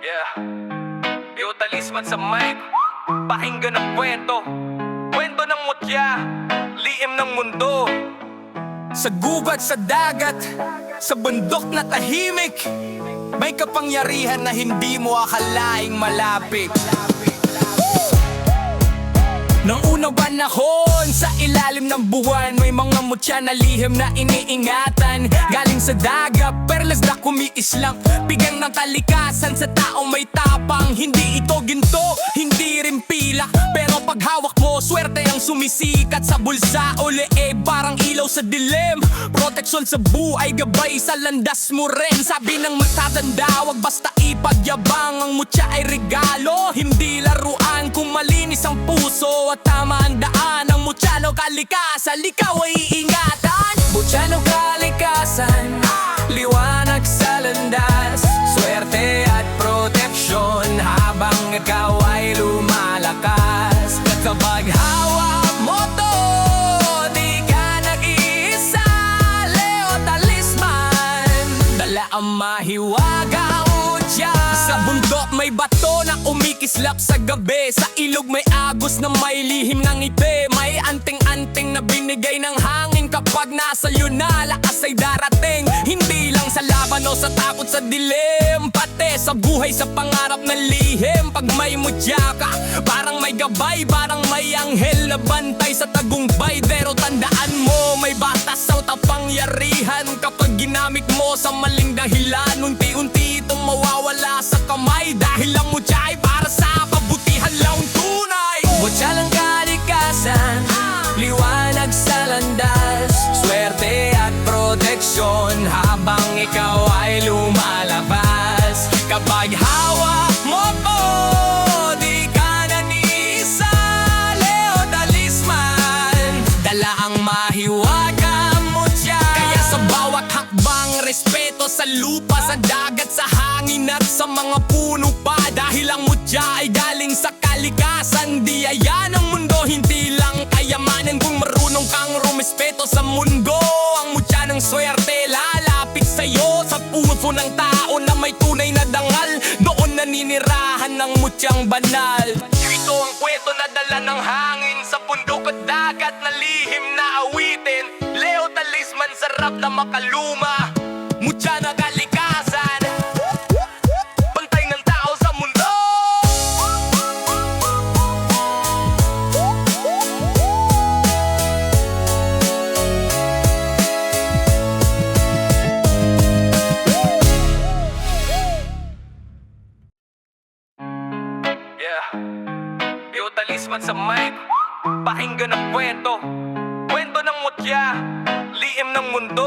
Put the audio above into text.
Yeah, Pio Talisman sa mic. Pakinggan ang kwento. Kwento ng mutya, liim ng mundo. Sa gubat, sa dagat, sa bundok na tahimik, may kapangyarihan na hindi mo akalaing malapit. Nang unang panahon, sa ilalim ng buwan, may mga mutya na lihim na iniingatan. Galing sa dagat, perlas na kumiislang, bigang ng kalikasan sa taong may tapang. Hindi ito ginto, hindi rin pila, pero pag hawak mo, swerte ang sumisikat sa bulsa o leeg, parang ilaw sa dilim. Proteksyon sa buhay, gabay sa landas mo rin. Sabi ng matatanda, wag basta ipagyabang. Ang mutya ay regalo, hindi laruan. Kung malinis ang puso at tama ang daan, ang mutya ng kalikasan, ikaw ay iingatan. Mutya ng kalikasan, liwanag sa landas, swerte at proteksyon habang ikaw ay lumalakas. Kapag hawak mo to, di ka nag-iisa. Leo Talisman, dala ang mahiwagang mutya. Sa bundok may bato na umikislap sa gabi, sa ilog may agos na may lihim ng ngiti. May anting-anting na binigay ng hangin, kapag nasa iyo na, lakas ay darating. Hindi lang sa laban o sa takot sa dilim, pati sa buhay, sa pangarap na lihim. Pag may mutya ka, parang may gabay, parang may anghel na bantay sa tagumpay. Pero tandaan mo, may batas sa kapangyarihan. Kapag ginamit mo sa maling dahilan, unti-unti itong mawawala sa kamay. Dahil ang mutya ay para sa kabutihan lang tunay. Mutya ng kalikasan, liwanag sa landas, swerte at proteksyon habang ikaw ay lumalabas. Kapag hawak mo po, di ka nag-iisa. Leo Talisman, dala ang mahiwagang mutya. Kaya sa bawat hakbang, respeto sa lupa, sa dagat, sa hangin at sa mga puno pa. Dahil ang mutya ay galing sa kalikasan, biyaya ng mundo, hindi lang kayamanan. Kung marunong kang rumespeto sa mundo, ang mutya ng swerte lalapit sa'yo. Sa puso ng tao na may tunay na dangal, doon naninirahan ng mutyang banal. Ito ang kwento na dala ng hangin, sa bundok at dagat na lihim na awitin. Leo Talisman, sarap na makaluma. Mutya na kalikasan, pantay ng tao sa mundo. Yeah, Pio Talisman sa mic. Pakinggan ang kwento. Kwento ng mutya, liim ng mundo.